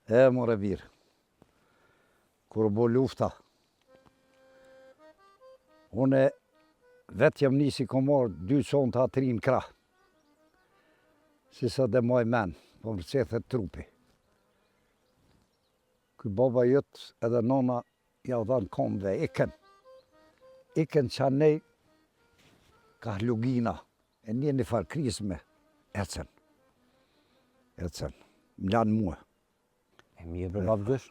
More birë. Kur bo lufta, une vetë jam nisi kom marrë 2 çonta atri në krah. Si sa dhe maj men, po më rëcethet trupi. Ky baba jëtë edhe nona ja u dhanë komve, iken. Iken që nej ka lugina, e një farë krizme, ecen. Ecen, më lanë mua. E mirë bre babgësh,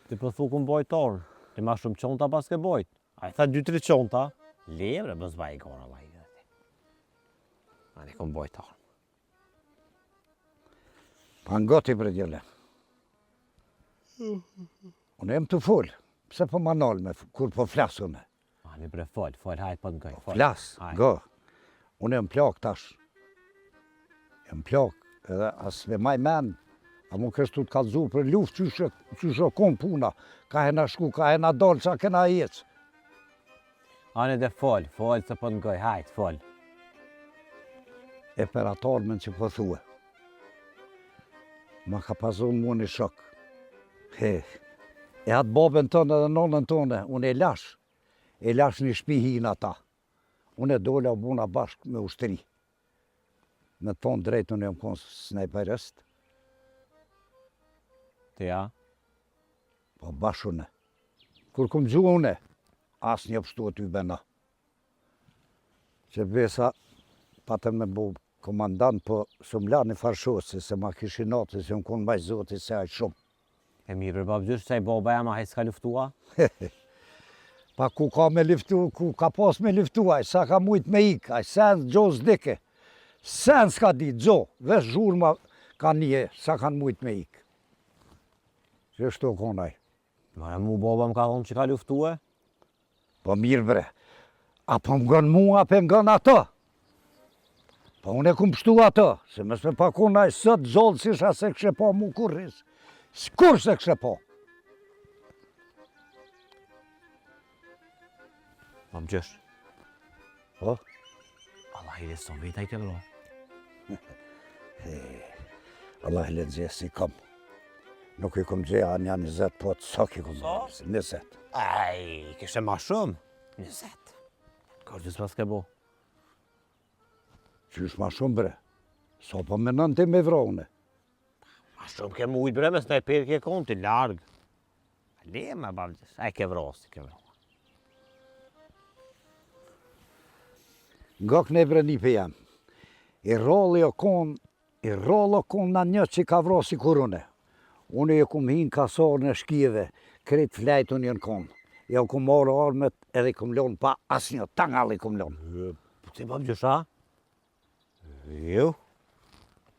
ti po thu ku mbojtarën, ti ma shumë qonta pas ke bojt. A i tha 2-3 qonta, le bre, bës vaj i kona vaj. A ne ku mbojtarën. Pa ngoti bre djele. Unë jem të full, pse po ma nalë kur po flasë unë. A ne bre fol, hajt po t'ngaj. Flas, go. Unë jem plak tash. Jem plak, edhe as me maj men, a mu kështu të kalzu për luft që shokon puna. Ka hena shku, ka hena dalë, qa kena jecë. A ne dhe fol se po t'ngaj, hajt, fol. E për atarmen që po thue. Ma ka pazon mu një shok. E atë babën tonë edhe nonën tonë, unë e lash. E lash një shpi hinë ata. Unë e dole a buna bashkë me ushtëri. Me thonë drejtë unë e më konë snajperist. Ti ja? Po bashkë une. Kur kom gjua une, asë një pështu aty bëna. Që besa, patëm me bu komandant, po së më la një farshosi, se ma kishin natë, se më konë bajë zoti se ajë shumë. E mirë bre babgësh, se i baba jam a hajtë s'ka luftua? Pa ku ka me liftu, ku ka pas me liftuaj, sa ka mujt me ik, aj sen gjo s'dike. Sen s'ka dit, gjo, vesh zhurma ka një, sa kanë mujt me ik. Që shto konaj. Ma mu baba më ka thonë që ka luftue? Po mirë bre, apo më gënë mu, apo më gënë ato. Po unë e kum pështu ato, se mësme pa konaj sët zollë si sha se kështë po mu kurris. S'kur se kështë po. Babgësh. Po? Allah i leson veta i të vro. Allah i le gje si kom. Nuk i kom gje a një 20, po të sok i kom gje. 20. Aj, kështë ma shumë. 20. Kërgjës pas ke bo? Qysh ma shumë bre? So po menon ti me vrone? Ma shumë ke mujt bre, me snajper ke konë të largë. Le me babgësh, aj ke vrosi, ke vro. Nga këne bre një për jam. I rolli o konë në një që ka vrosi kurune. Unë e kum hinë kasor në shkjeve, kretë flajtë unë jënë konë. Ja u kum marë armet edhe kum lonë pa asë një tangalli kum lonë. Po ti babgësh, a? Jo.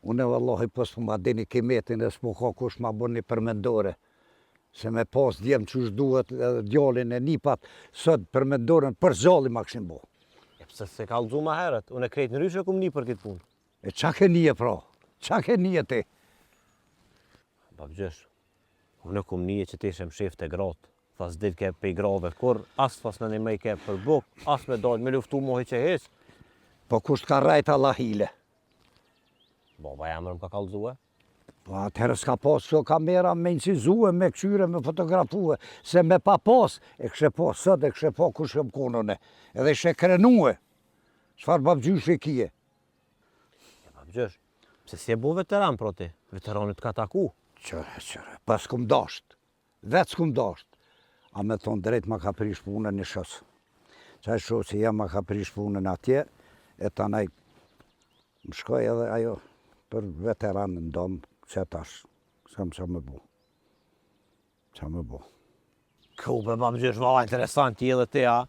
Unë e vallahi pës për ma dini kimetin e s'po ka kush ma bën një përmendore. Se me pas djemë që shduhet djallin e nipat, sot përmendoren për zalli ma këshin bo. E pëse se ka lëzu ma herët, unë e krejtë në ryshe kum një për këtë punë. E qa ke nije pra? Qa ke nije ti? Babgjesh, unë kum nije që ti shem shef të gratë. Fas dit ke pe i grave kur, as fas në një me i ke për buk, as me dojnë me luftu mohi që hes. Po kusht ka rajt Allah hile? Baba jamër më ka kalzue. Po atëherë s'ka pas që kamera me incizue, me këqyre, me fotografue, se me pa pas, e kështë po sët, e kështë po kush e më konone, edhe ishe krenue. Qfar babgjysh e kije? Babgjesh, pse si e bu veteran pro ti? Veteranit ka taku? Qëre, pas s'kum dasht, vetë s'kum dasht. A me thonë drejt ma ka prish punën një shos. Qaj shosi jam ma ka prish punën atje, e tanaj më shkoj edhe ajo për veteranë në domë, që tash, s'kam qa me bu. Qa me bu. Kube, babgjesh, vala interesant ti edhe ti, a?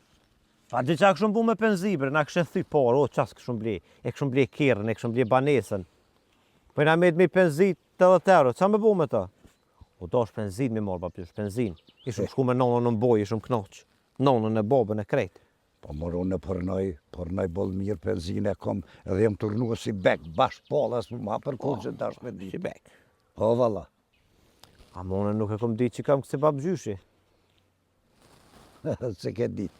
A di qa këshëm bu me penzibre, na kështë thy parë, o qas këshëm ble, e këshëm ble kjerën, e këshëm ble banesën. Po na med me penzit 80 euro, qa me bu me ta? O dash penzin me marë, babgjesh, penzin. Ishëm shku me nonën në boj, ishëm knoq. Nonën e babën e krejt. Po mërë unë përnoj bolë mirë penzine e kom, edhe jem turnua si bek, bashkë palas më ma për kohë që dash me di. Si bek. O, valla. A mone nuk e kom di që kam kësi babgjyshi. Se ke dit.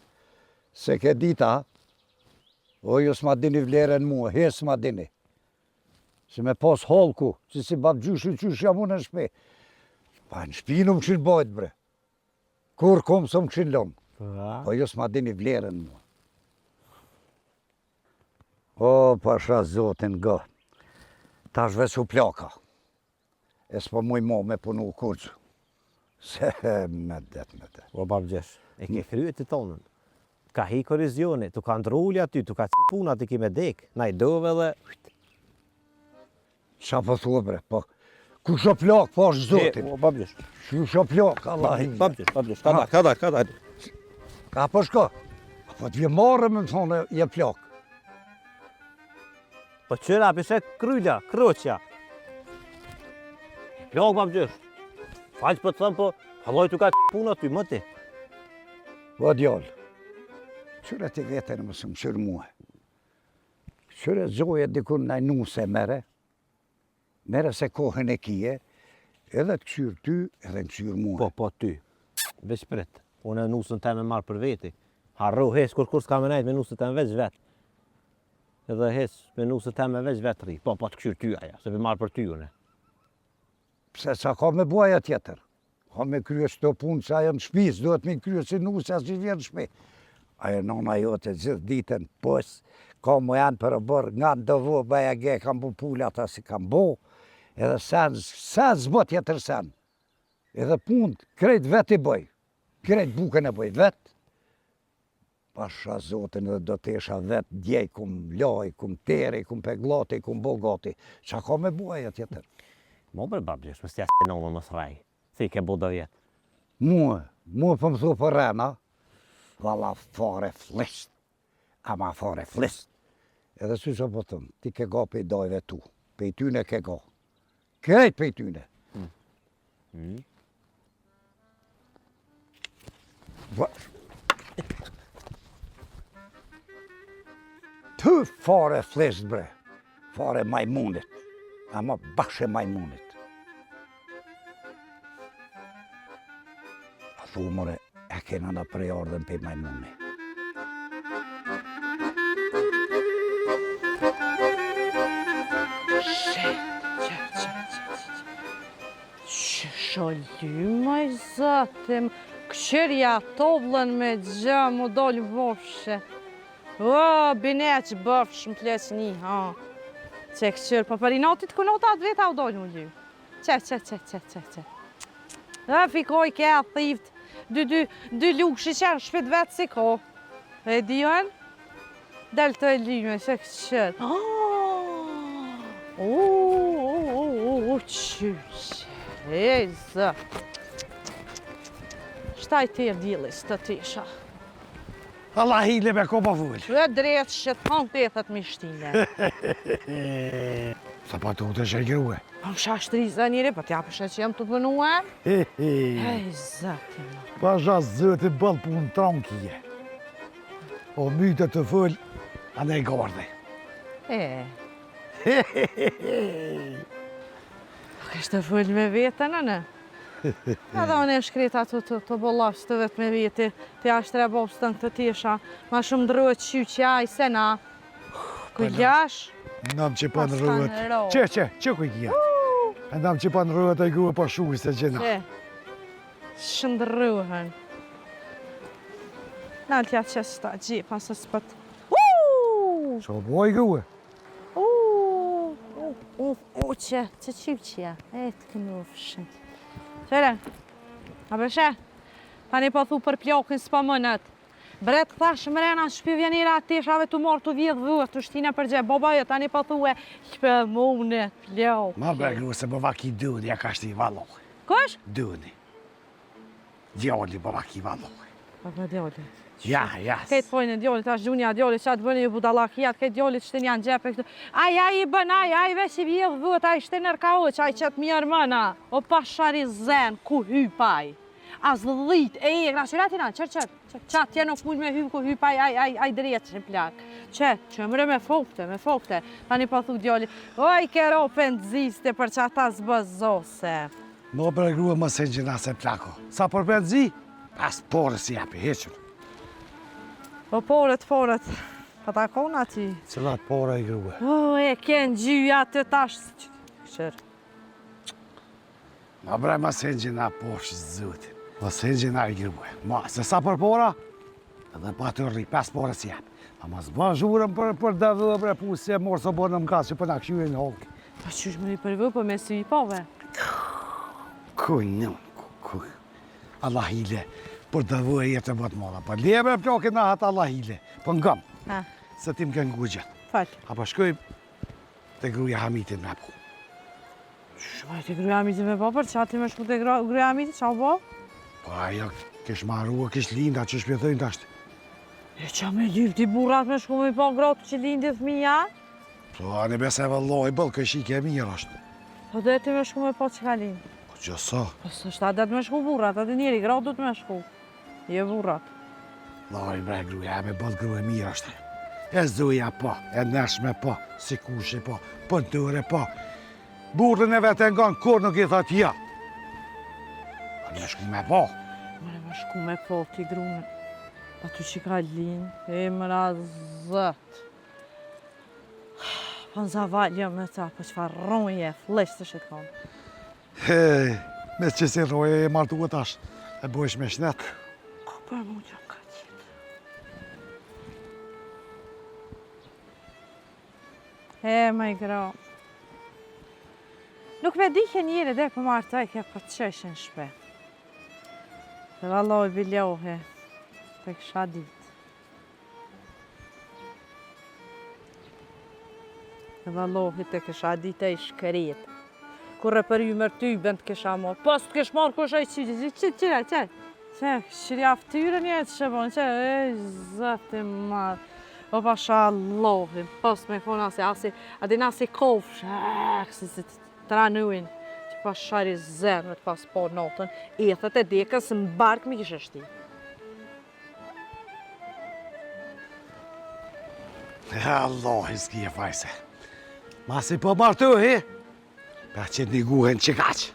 Se ke dit, a? O, jo s'ma dini vlerën mua, hes s'ma dini. Se me pas holku, që si babgjyshi qysh jam unë në shpe. Pa në shpi nuk qënë bajt bre. Kur kom së më qënë lomë. Po, Po jo s'ma dini vlerën mua. O, pasha zotin gë. Tash veç u plaka. E s'po muj mo me punu kurqë. Se me det. O babgjesh, e ke kryet të tonën. Ka hi korizioni, tu ka ndrulli aty, tu ka ci punat i ki me dek. Na i dove dhe... Qa po thua bre, po. Ku shë plak, pash zotin. O babgjesh. Ku shë plak, Allah. Babgjesh, ka da. Ka po shko. Po t'vje marrë me më thonë, je plak. Po qëra, pishe krylla, kroqja. Plak babgjesh. Faqë po të thëmë, po, haloj tu ka ci punat ty, më ti. Po djallë. Qyre ti vetën më së më qyrë muhe. Qyre zoje dikun në nuse mere. Mere se kohën e kije, edhe të këshyrë ty, edhe në këshyrë muhe. Po ty. Veç prit. Unë e nusën te me marë për veti. Harro, hes, kur s'ka me nejt me nusën te me veç vet. Edhe hes, me nusën te me veç vet ri. Po të këshyrë ty aja, se për marë për ty une. Pse sa ka me buaja tjetër. Ka me krye shto punë që ajo në shpis, duhet me krye si nusë as që vjen në shpi. Ajo nona jote gjithë ditën pos, ka mu janë për bërë, nga në dëvo, bëja ge, kam bu pullat ata si kam bu, edhe sen zbë tjetër sen. Edhe punë, krejt vet i bëj, krejt bukën e bëj vet. Pasha zotin edhe do t'esha vet, djej kum loj, kum teri, kum peglati, kum bogati. Qa ka me buaja tjetër? Mo për babgjesh, më stja se nonën më sraj. Si ke bu do vjetë. Mua për më thu për rena, valla fare flisht, ama fare flisht. Edhe si që po thëmë, ti ke ga pe i dajve tu, pe i tyne ke ga. Krejt pe i tyne. Tu fare flisht bre, fare majmunit, ama bashe majmunit. A thu more, e kena në prej ardhen pe majmuni. Që sholly, zatim, këshirja toblën me gjë, mu dollë bofshe. O, bine që bëfsh më pleq një, ha. Që këshirë, pa për i natit kënotat veta u dollë mu gjy. Që. Dhe fikoj ke a thift, dy lukshi që shpit vetë si ko. E dion? Del të e lyme, që këshirë. Qysh. E, zë. Shtaj të e djelis të tisha. Allah hile me ko pa vull. E drejtë që të hanë të ethet mishtine. Sa pa të u të shërgjruhe. Pa më shashtrizë njëri, pa t'ja përshë që jem të pënue. E, zëti më. Pa zhas zëti bëllë punë trankije. O myte të fëll, anë e garde. Kështë të full me vetën, në? Edhe unë e shkreta të bollash të vetë me veti, të jashtë rebos të në këtë tisha, ma shumë drëhet qyqja i sena. Kujgjash? Ndam që pa në rëhet. Pastan Që kujgja? Ndam që pa në rëhet e gruë pa shuhi se gjena. Shëndrëhen. Naltja që sta gjipa së spët. Që boj gruë? Që qyqja, e të kënufshën. Qere, a bëshe, tani po thu për plokin s'pa mënët. Bret thash mrena shpi vjenira atishave të morë të vjedhë vëtë, të shtine për gje, bobaje tani po thu e shpe mune plok. Ma bre gruë se bëva ki dëni, ja ka shti i valohi. Kush? Dëni. Djoli bëva ki valohi. Pa për djoli. Ja. Këtë pojnë e djolit, ashtë gjunja djolit, që atë bëni ju budalakijat, këtë djolit shtë janë gjepe këtë. Aj i bën, aj vesh i vjedhë vët, aj shtë nërka oq, aj qëtë mjërë mëna. O pashari zen, ku hypaj. As dhit, e grasuratina, qër. Qatë tje nuk mund me hyp, ku hypaj, aj drejtë që në plak. Që mre me fokte. Tani pa thu djolit, oj kero penziste për që ata zbëzose. Mo bre gruë më se gjena se plako. Sa për benzi, pas porë si japi, heqër. Po porët, pa ta kona ti. Cilat porë i gruë? O, e kënë gjyja të tash. Shërë. Ma bre, ma se gjena poshë zëtin. Ma se gjena i gruhe. Ma, se sa për pora? Edhe pa të rri, 5 pora si jep. Ma s'ba zhurëm për dhe bre pusë, morë së bërë në mkasë që për në këshyri në holki. Pa qysh më i përvë për me si i pove? Kuj, kuj. Allah hile, për dhe dhe jetë e bëtë mola. Për lebe plokin në hatë Allah hile. Për ngëm, Ha, se tim kënë gujgjët. falë. A për shkoj të gruja Hamitin me pu. Shma të gruja mitë me po, për që ati me shku të gruja mitë, qa po? Po ajo, kish marrua, kish linda, që shpjethojnë të ashtë. E qa me dyfti burat me shku me po gratë që lindi fëmija? Po, anë bese vëlloj, bëllë kësh i ke mirë ashtë. Po dhe ti me shku me po që ka lindi? Po që sa? Po së shta dhe të me shku burat, atë njeri gratë du të me shku. Je burat. Lari bre gruja, me bëllë gruja mirë ashtë. E zuja po, e neshme po, si kushe po, pëntëre po. Burën e vetë nga në kur nuk i thot ja. A në shku me po. Mërë me shku me po t'i grunë. Aty që ka linë, e mëra zët. Po në zavalja me ta, po që fa ronje, flesht të shetë Hej, me që si roje e martu tash, e bojsh me shnet. Ku për mu që ka qitë? Me i gra. Nuk me di që njëri dhe për martë taj ke për qeshen shpet. Dhe valloj biljohe, të kësha ditë. Dhe vallohi të kësha ditë e i shkërit. Kur e për ju mërë ty bënd të kësha morë. Pas të kësh marë kush a i qyqë, qyqë. Që, shqyri aftyrën jetë që bon, që, zëti marë. O pasha Allahin, pas me kona se adin asi kofsh, si të tranuin, që pas shari zemët pas po notën, ethet e dekës në bark mi kishë shti. Allah, i s'ki e fajse. Ma si po martu, he? Pa që një guhen që kaqë.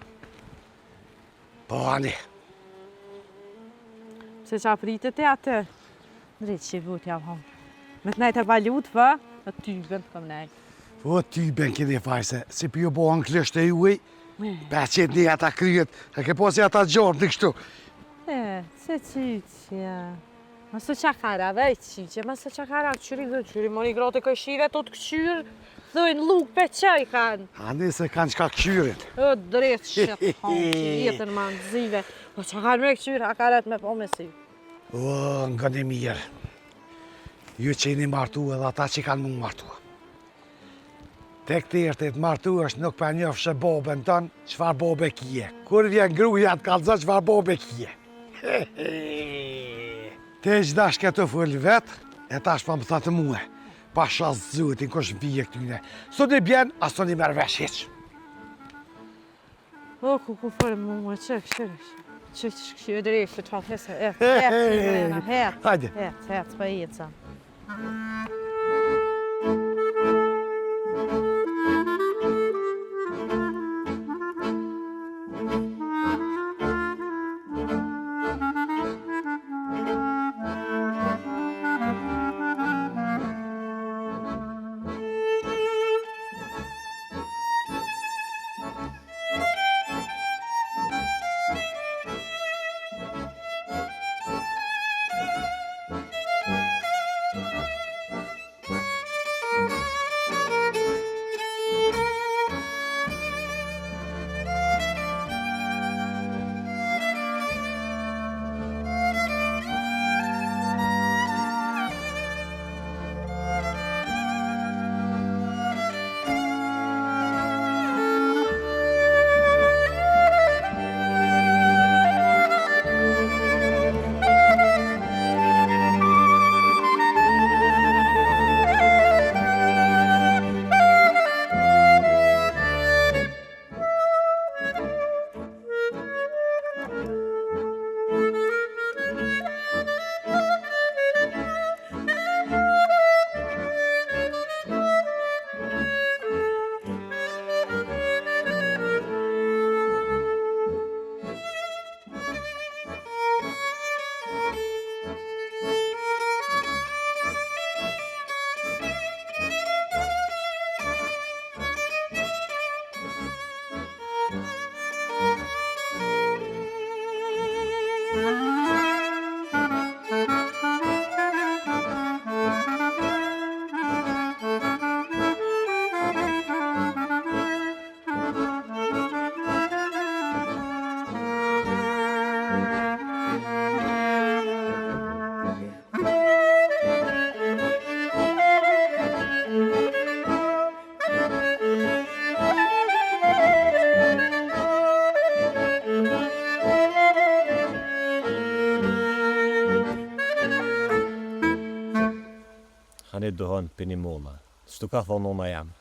Po, ani. Se që apritet e atë, drejtë që i vut jam hom. Me të najtë e balut, vë, në ty bënd të kom nejtë. Po, ty ben kini fajse, si për ju bohën klështë e juaj, pa që një ata kryet, e ke posi ata gjorë në kështu. Se qyqja. Ma së qakara, vej qyqja, ma së qakara qyri dhe qyri, moni grote këj shive, të të këqyrë, dhojnë luk për qaj kanë. Ani se kanë qka këqyrin. O, drejtë shëtë honë, që jetën ma nëzive. O, që kanë me këqyrë, hakaret me po me si. O, nga një mirë. Ju që jeni martu edhe ata që kanë mund martu. Tek të ertit martu është nuk për njëfë shë bobën tënë, qëfar bobe kje. Kur vjen gruja të kalëzë, qëfar bobe kje. Te që dash këtë fëllë vetë, e tash pa më thatë muhe. Pa shasë zëtin, kush vije këtyne. Së një bjen, a së një merë vesh heq. O, ku fërë mu, që këshirë drejtë, që të hesë, hetë, Hajde. hetë, pa jetë sa. tani dohon për një molla. Shtu ka thonë nona jam.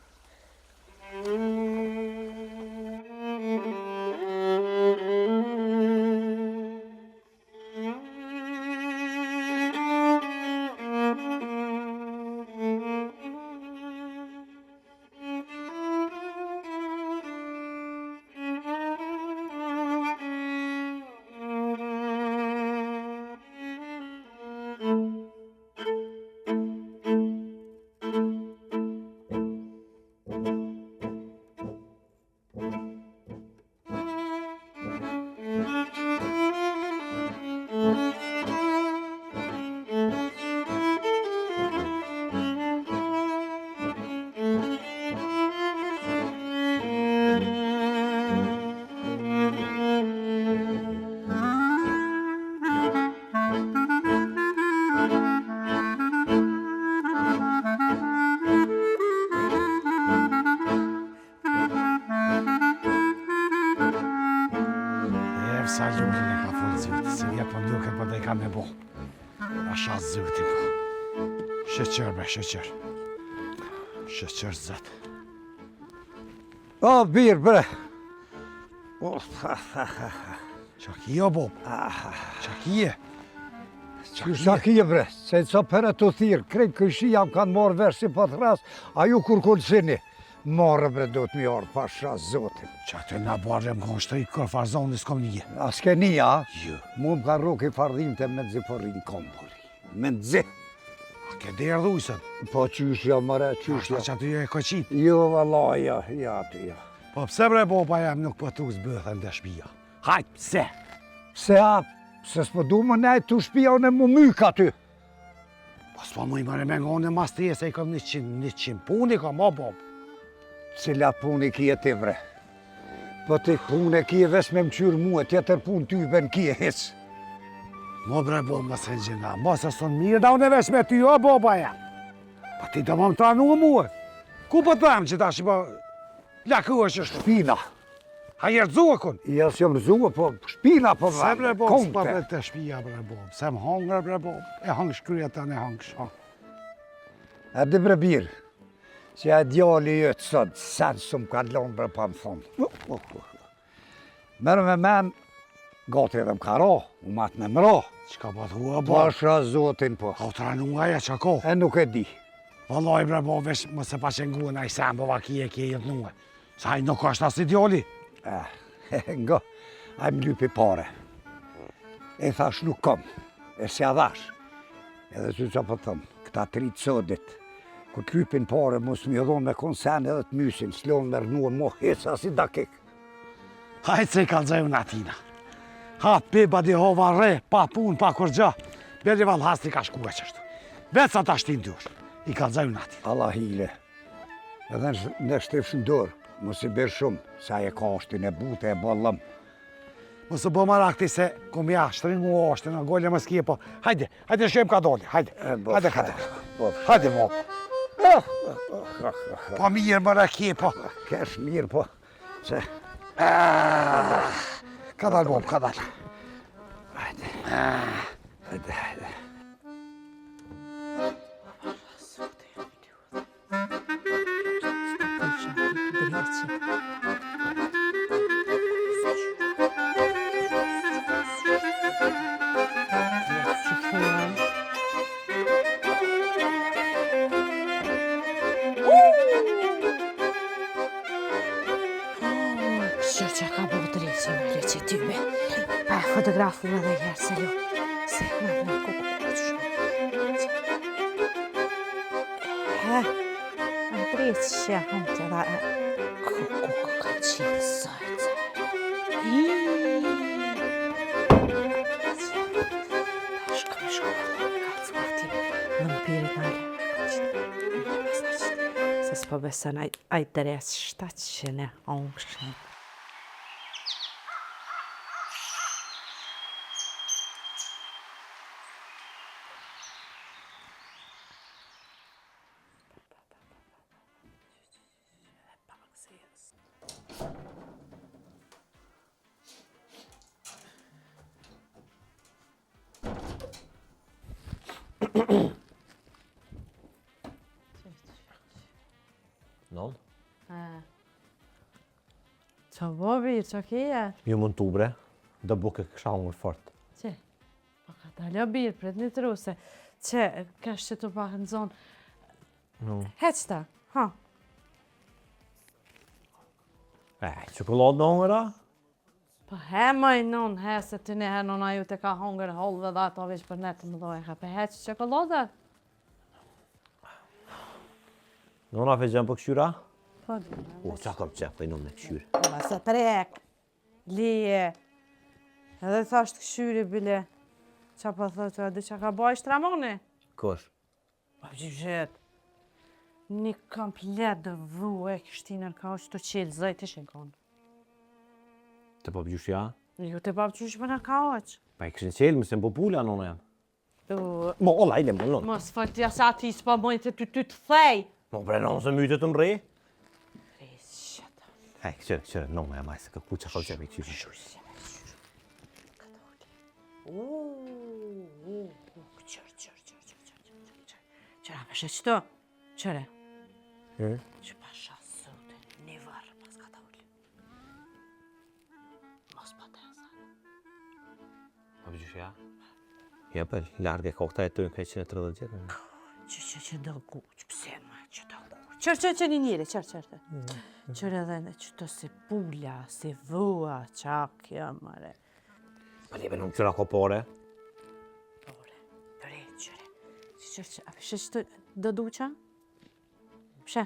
Sa lulin e ka folë zyti, se vjetë për duke për dhe i ka me bo. Asha zyti po. Shëqër bre, shëqër. Shëqër zët. O, birë bre. Qa kje o bob? Qa kje? Qa kje bre, se ca për e të thirë, krejt këshi jam kanë marrë vesh si për ras, a ju kur kullësini. Marrë bre do të mi ardhë pasha zotin. Qa të nga barë më konë shtëjt kër farzoni s'kom një. A s'ke një, a? Jo. Mu më ka roki fardhim të me dzi përrin kombori. Me dzi. A ke derë dhujësën? Po qyshja mëre, qyshja. Qa të ju e koqit? Jo, valla, ja të ja. Po pse bre boba jam nuk po t'u zbëthën dhe shpia? Hajt, pse? Se a, se s'po du më nejtë të shpia unë e mu myk aty. Po s'po më i mëre me ngonë e mas të se i kom 100 puni kom o bob. Cila puni kje ti bre? Po ti pune kje ves me më qyrë muë, tjetër pun ty ben kje hec. Mo bre bob më se gjena, mos e son mirë da unë e ves me ty o boba jam. Po ti do më më tranu muë. Ku po të që ta shi po laku është është? Shpina. Ha jërëzua kun? Ja s'jom rëzua, po shpina po Se bre bob, s'pa bre konte. të shpia bre bob. Se më hangre bre bob. E hangë shkryja ta ne hangë shha. E di bre birë, që e djali jëtë sot, sen së më ka lonë bre pa më thonë. Merë me men, gati edhe më ka ra, u matë me më ra. Qka po t'hua bob? Pasha zotin po. Ka u tranu nga ja qa ko? E nuk e di. Vallaj bre bob, vesh më se pa qengu në i sem, bova kje jetë nuë. Sa i nuk është as ideali. Nga, a më lypi pare. E thash nuk kom, e se a dhash. Edhe që që po thëmë, këta 3 sodit, ku të lypin pare, mos më jodhon me konsen edhe të mysin, s'lon me rënua mo heca si dakik. Hajtë se i kalzaju në atina. Hatë beba di hova re, pa pun, pa kur gja. Beli val hasti ka shku e qështu. Vetë sa ta shtin të është, i kalzaju në atina. Allah hile. Edhe në shtefshën dorë, mos i bërë shumë, sa e ka ashtin e bute e bollëm. Mësë bo marakti se kom ja shtringu ashtin, në golle më s'kje po. Hajde, hajde shem ka doli, hajde. Hajde ka doli. Hajde mo. Po mirë më rakje po. Kesh mirë po, se... Ka dal bob, ka dal. Hajde. Hajde. Që ka bërë drejtë me leqe tybe. Pa e fotografu me dhe herë se jo. Se me kuku në drejtë që hëm të da kuku ka qenë sajtë. Shka me shkova ka të zbati në mpirit në ale. Se s'po besën aj drejtë shtatë që ne ongshën. birë, që kje? Ju mund të bre, dhe buke kësha unë fort. Që? Po ka dalja birë, pret një të ruse. Që, kash që të pak në zonë. Heqta, ha. Çokoladë në hongëra? Po he maj non, he se të ne he non aju të ka hongër hollëve dhe ato veç për ne të më dojë. Ka pe heq çokoladë? Nona fe gjemë për këshyra? Po, O, qa kam qef, për i nëmë në këshyre. ma se prek, lije. Edhe thasht këshyri bile. Qa po thotë, edhe që ka baj shtramoni? Kosh? Po gjyshet. Një komplet dhe vu e kështinër ka që të qelë zajt ishe konë. Të po bëgjushja? Ju të babë qysh për në ka oq. Pa i këshin qelë, më se më po pula nëna jam. U, Mo, ola, ile më nëna. mos faltja sa ti s'pa mojnë të ty të thej. Mo, bre, nëna se myte të mre? Shit. Hej, këshyre, nëna jam ajse, ka ku që ka qef i këshyre. Qëra peshe qëto? Qëre? E? Që pasha sote, një varë pas ka ta ulli. Mos pa të esa. Po bëgjushja? Ja, për, largë e kokta e të në kaj 130 gjithë. Që do ku, që pëse ma, që do ku. Qërë një njëri, qërë. Qërë edhe në që të se pula, se vua, qakja, mare. Pa libe nuk qëra kopore. Bre, qëre. Qërë, a peshe që të do duqa? Pshe?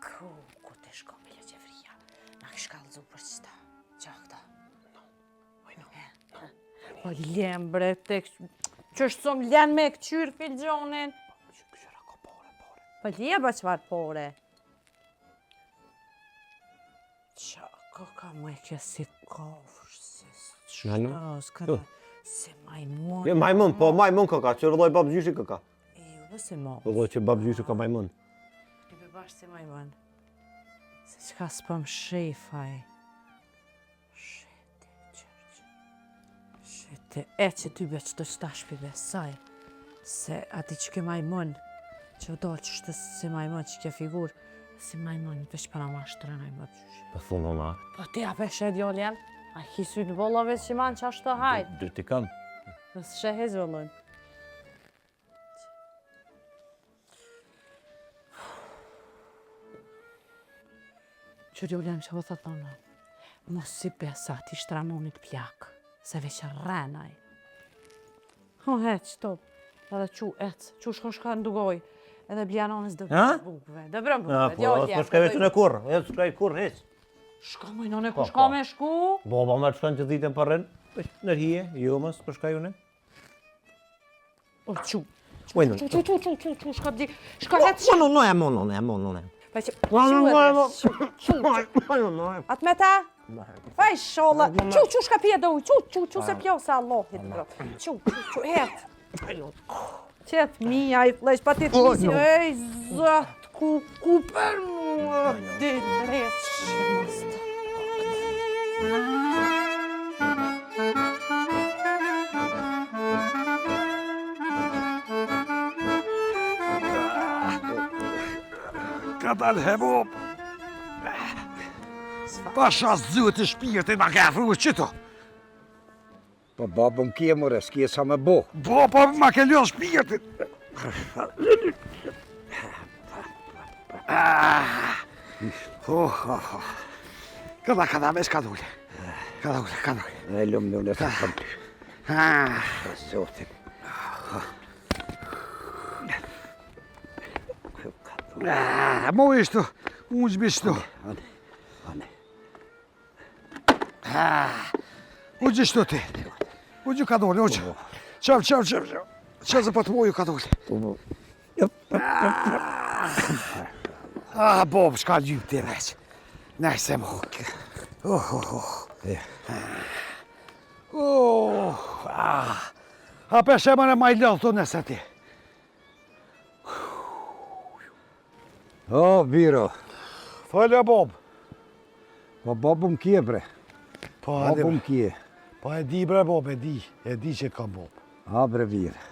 Ku të shko me le gjevria? Na këshkallëzu për qëta, qakta. Po lem bre, që është som len me këqyrë filgjonin. Qëra kopore, pore. Po lieba qëfar pore. Qa, ka mu e kja si kofsh, si Nano? shtas, këta, si majmun. Je majmun, po majmun këka, që rëdoj babë gjyshi këka. Ju, si mo. Rëdoj që babë gjyshi ka majmun. Ti be bashkë si majmun. Se qka s'pëm shefaj. Shete, e që ty be që të shtashpi besaj. Se ati që ke majmun, që do që shtë si majmun që ke figur, si majmun, të që para ma shtërënaj më të gjyshi. Po thunë nëna. Po ti a peshe djoljen? A hisu në bollove që manë që ashtë të hajt? Dy t'i kam. Nësë shehe zollon. Që djoljen që po thë thonë, mos si besa ti shtramonit plak, se veç rrenaj. Ho heq, stop. Edhe qu, qu shka ndugoj. Edhe bljanonës dë bukve. Dë brëm bukve, Po s'ka veç në kur, e s'ka i kur, heq. Shka më none, ku shka me shku? Bo, me të shkanë që dhitën për rënë, nërhije, jo mës, për shka june. O, qu. Ujnë. Qu, shka bdi, shka heq. No, e. Pa që, atë me ta? Faj sholla, qu shka pje do uj, qu se pjo se Allahit, bro. Qu, het. Qet mija i flesh, pa ti të nisi, ej, zët, ku për mua, di drejt shmëst. Ka dalë hebop. Pasha zëtë shpirtin ma ka afru qëto. Po babëm kje more, s'kje sa me bo. Po, ma ke ljonë shpirtin. Kada, veç ka dole. Ka dole. E lumë në të kam të. Zotin. Mo ishtu, unë gjbishtu. Ane. Unë gjishtu ti. Unë gjë ka dole, unë gjë. Qëv. Qëzë po të moju ka dole. Bob, shka gjyp ti veç. Nejse mo. A peshe më në maj lëllë të nëse ti. O, biro. Falja Bob. Po babëm kje bre. Po Babëm kje. e di bre Bob, e di që kam Bob. A bre virë.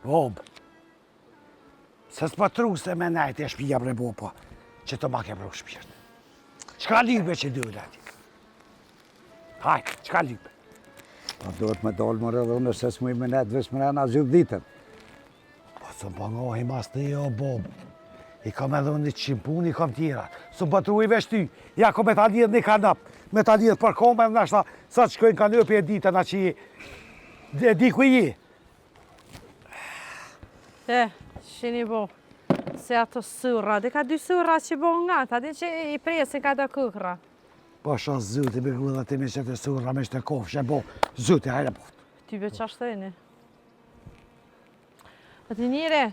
Bob, se s'pa tru se me najt e shpija bre Bob, po, që të ma ke bro shpirt. Çka libe që dule ati? Hajt, çka libe? Pa duhet me dalë më rëdhë nëse s'mu i menet vesh më rëna 10 ditën. Po së më pëngohi mas të jo, Bob. I kam edhe unë 100 punë, i kam tjera. Së më pëtru i vesh ty. Ja, ko me ta lidhë një kanap. Me ta lidhë për kome, më nashta, sa të shkojnë kanëpi e ditën, a që e di ku i je. Shini bo, se ato syrra, dhe ka 2 syrra që bo nga, ta din që i presin ka të kukra. Po sho zyti, me gu dhe ti me që të surra, me shte kofë, që bo, zyti, hajde po. Ty be qashtëni. A ti njire,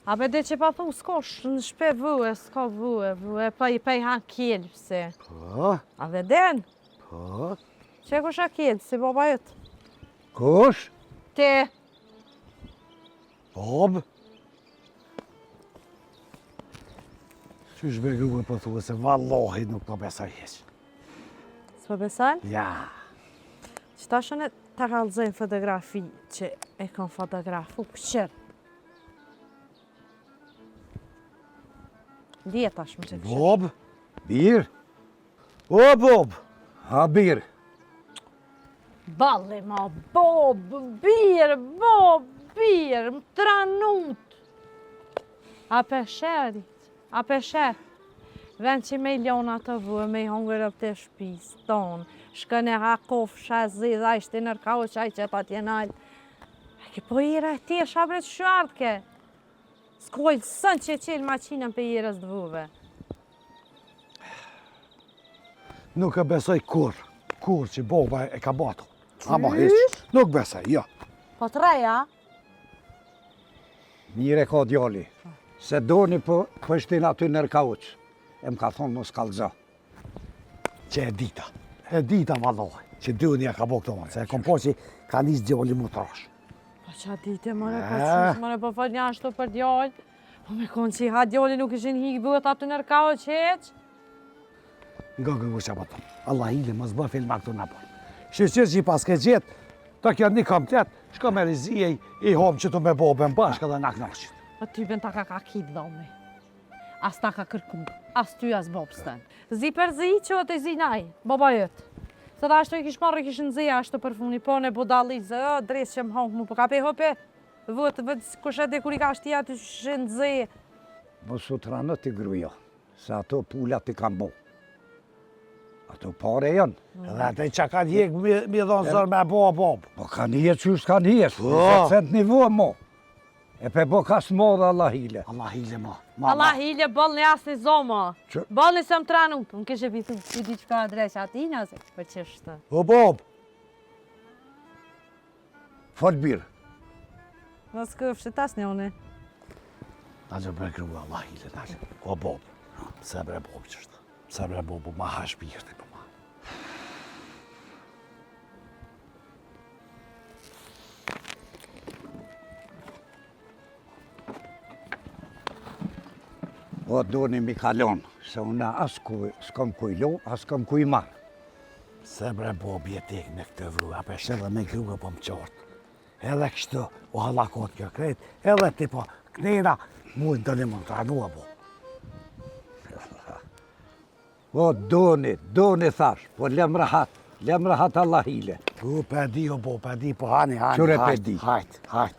a be dhe që pa thu, s'kosh në shpe vëve, s'ka vëve, pa i pej han kjelë, pëse. Po, A ve den, po, që kush a kjelë, si baba jëtë? Kush? Te, Bob. Qysh me gu e po thua se vallohi nuk po besoj heq. s'po besan? Ja, Që ta shënë ta kalëzojnë fotografi që e kam fotografu këqër. Dje tashmë që këqër. Bob. Bir? O, Bob. Ha bir. Balle ma, bob, birë, më tranut. A pesherit, a pesher. Vend që me i lona të vë, me i hongër të shpis tonë. Shkën e ha kofsha zidha, ishte nërkau qaj që ta tjenal. E ke po ira e ti e shabret shuardke. S'kojlë sën që qelë maqinën për irës dëvuve. Nuk e besoj kur që Boba e ka batu. Ama heq, nuk besoj, jo. Po treja? Mire ka djali. Se doni po shtin aty nërkauq. E më ka thonë mos kallëzo. Që e dita vallohi, që dyni ja ka bo këto manë, se e kom po që ka njës djali mu trash. Po qa dite mëre, po qësh mëre, po fër një ashtu për djallë. Po me konë që i ha djali nuk ishin hikë vët aty nërkau qeq. Nga që po tonë, Allah hile, mos bë filma këtu në por. Shqyqyr që i pas ke gjetë, ta kjo një kam tjetë, shko me rizije i hom që tu me Bobën bashkë dhe nak nashqit. Po ty ben ta ka kit dhome. As ta ka kërku, as ty as bobstën. Zi për zi që o të zi naj, baba jëtë. Se da ashtu i kish marrë kishën zi ashtu për funi, po në budali zë, dres që më hongë mu, po ka pe hope, vëtë kushet dhe kur i ka shtia të shën zi. Mos u tranë t'i grujo, se ato pulat i kam bo. Ato pare janë. Edhe atë që ka njek mi dhonë zërë me bo Bob. Po ka njët që është ka njët, Po. se të nivua mo. E pe bo ka s'mo dhe Allah hile. Allah hile ma. Allah hile bëllë në jasë një zomë. Që? Bëllë në sëmë tranut, më kështë e pitu, i di që ka adresë ati në se, për qështë. O Bob. Fol birë. Në s'këfshë tas një une. Nalë me grua, Allah hile, nalë. O Bob. Pse bre Bob qështë. Pse bre Bob, ma hash birti për ma. O doni mi kalon, se una as s'kom kuj lo, as s'kom kuj marë. Se bre Bob jetek me këtë vru, ape shedhe me grua po më qartë. Edhe kështu, o halakot kjo krejt, edhe ti po, knena, mujnë të një më të ranua Bob. O doni thash, po lem rahat Allah hile. U, pedi o Bob, pedi, po hani, Qure hajt, pedi? hajt.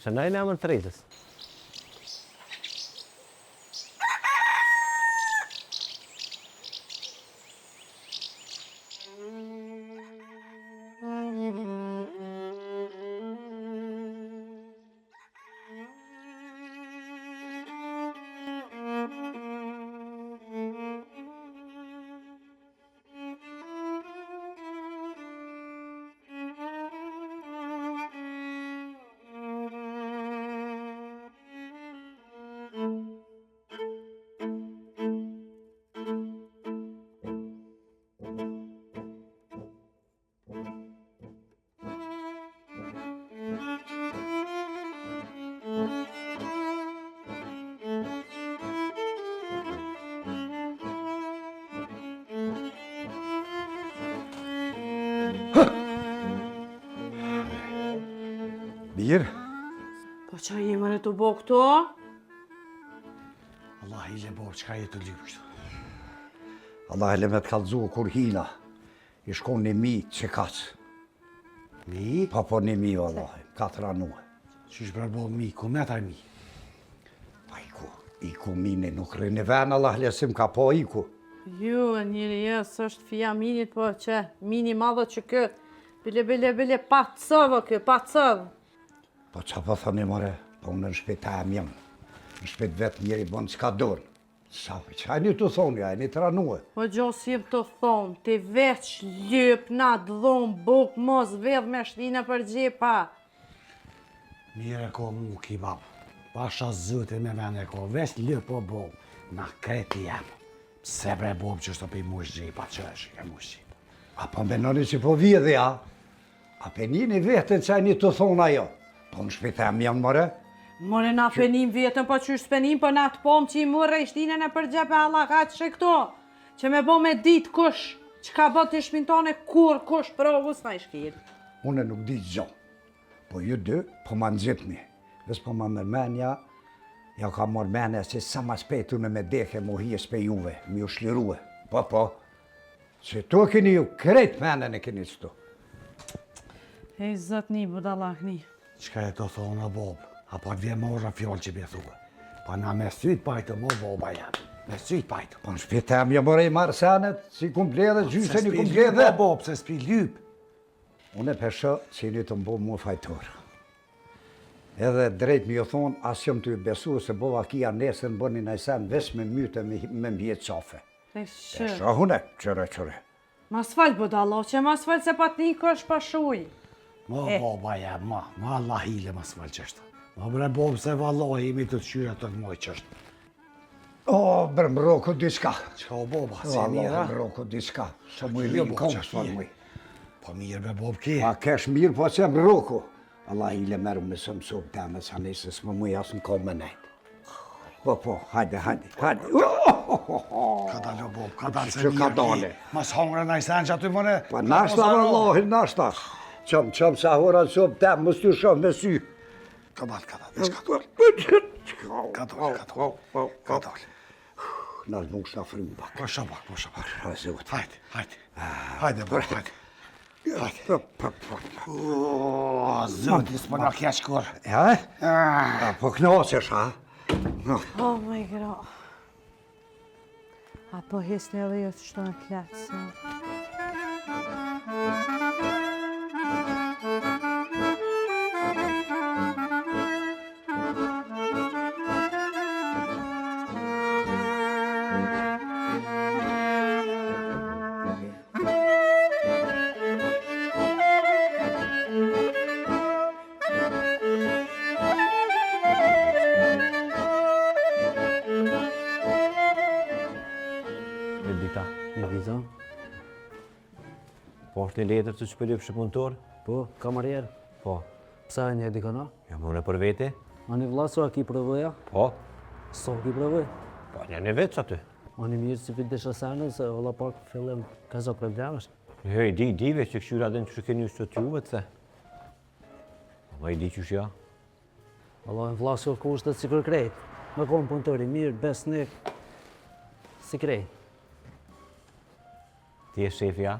Se na i në emër të rritës. Mirë. Po që i mëre të bo këto? Allah i le bob, qka je të lypë kështu? Allah e le me të kalëzu kur hina. I shkon një mi që kacë. Mi? Po një mi, Allah, 4 anuë. Qysh bre bob mi, ku me taj mi? Pa iku mini nuk rrinë ven, Allah lesim ka po iku. Ju, njëri jesë është fija minit, po që mini madhe që këtë. Bile, pa cëvë kë, pa cëvë. Po qa po thoni more, po unë në shpet e mjem. Në shpet vetë njëri bon s'ka dorë. Qa një të thoni, a një të ranue. Po gjosë jep të thonë, ti veç lyp, na dhomë, buk, mos vedh me shtinë për gjepa. Mire ko mu ki bab. Pasha zëti me vene ko, veç lyp o bob. Na kreti jem. Pse bre bob që shto pi mush gjepa, që është ke mush gjepa? A po menoni që po vje dhe ja? A pe njëni vetën që a një të thonë ajo? Po në shpet e mjem more? More na penim vetën, po qysh s'penim, po na të pomë që i mërë i shtinën e për gjepe Allah ka që këto. Që me bo me ditë kush, që ka bët të shpintone kur kush provës na i shkiri. Une nuk di gjo. Po ju dy, po ma nëzitni. Ves po ma mërmenja, ja ka mërmenja që sa ma spejtu në me dekhe mu hi e spe juve, mi u shlirue. Po. Që tu keni ju krejt menën e keni qëtu. Hej, zëtni, budalakni. Qka e të thonë o bob? Apo të vje morra fjollë që bje thua? Pa na me syt pajtë mo boba jam. Me syt pajtë. Po në shpitem jo more i marsenet, si kum bledhe, gjysën i kum bledhe. O bob, se s'pi lyp. Unë e pesho që një të mbo mu fajtor. Edhe drejt mi jo thonë, as jom të ju besu se bova kia nesën bëni najsen ves me myte me mbjet qafe. Pesho hune, qëre. Mas falë, budalo, që mas falë se pat një kësh pa shuj. Ma boba jam, ma Allah hile mas falë qështë. Ma bre bob se valoj imi të të qyre të të moj qështë. O, bre mroko diçka. Qka o boba, si Allah, mira? mroko diçka. Sa mu i Jo, linë bo, kom, qa së kje? muj. Po mirë be bob ki. Pa kesh mirë, po që mroko. Allah i le merë me së mësub teme, sa nesë së më muj asë në kom me nejtë. Po, hajde. Ka dalë o bob, ka dalë se Që ka mirë dale? ki. Mas hongre në i sen që aty mëne. Pa nashta, vallahi, nashta. Qëm sa hora në sub teme, më stu shumë me sy. Ka dalë, diçka dalë. Ka dalë. Nashtë nuk shta frimë bak. Po shabak. Razut. Hajde, bob, hajde. O, zëti, s'po nga kja shkur. Ja? Po knoqesh, ha? Oh my god. Apo hisni edhe jo të shto në klatësë. Dita, Në vizë? po është një letër të që përlyp shë punëtor? Po, kamarier. Po. Psa e një dikona? Ja më në për vete? A një vlasu a ki prëvëja? Po. So ki prëvëj? Po, një veç aty. A një mirë që për të shasane, se ola pak fillim ka zë problemesh. Jo, i dive që këshyra dhe në që keni ustë të juve të se. Ma i di që shja. Ola në vlasu kushtet si kër krejt. Me konë punëtori mirë, besnik, si krejt. Ti e shefja?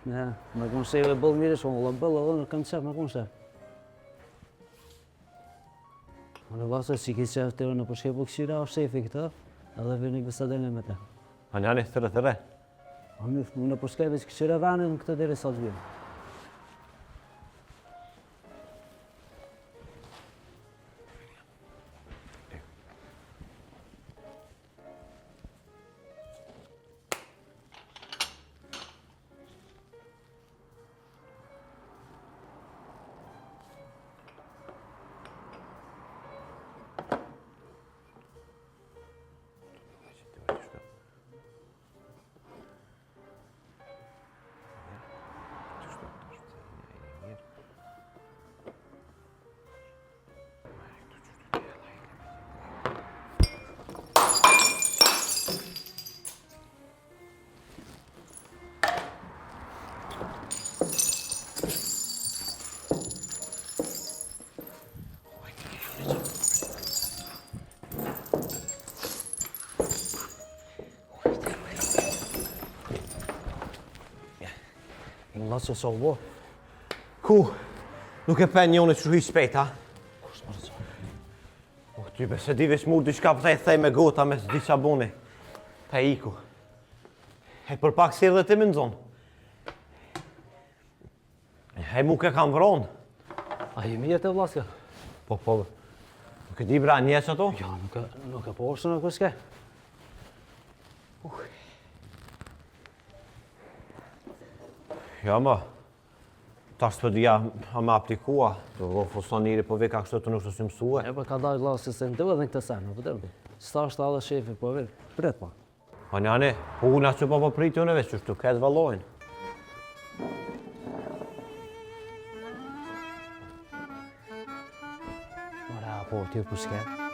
Ne, me konë sheve bëllë mirë shumë, ola bëllë edhe në kam qef me konë shef. A në vlasu që ki qef të në përshkepu këshyra o shefi këtë, edhe vini kësa dene me te. A një anë e thërë. A në përshkepu që këshyra vanë në këtë deri sa të vjenë. Valla që sa u bo. Ku? Nuk e pen njone që shuhi shpejt, ha? Kush më rëzoj? Ty be se di vesh mu diçka për thej me gota me s'di qa buni. Ta iku. E për pak si edhe ti më nëzon. E mu ke kam vron. A jemi jetë e vlaska? Po. Nuk e di bra njeq ato? Ja, nuk e po është në këske. Ja, ma. Ta së përdia a me aplikua. Do go fuson njëri po veka kështë të nuk të si mësue. E për ka dajt lasë se në të edhe në këtë sen, në pëtërbi. Sta është edhe shefi, po virë, pret pa. Anjane, po una që po prit unë veç, që shtu këtë valojnë. Mara, po, ti për shke.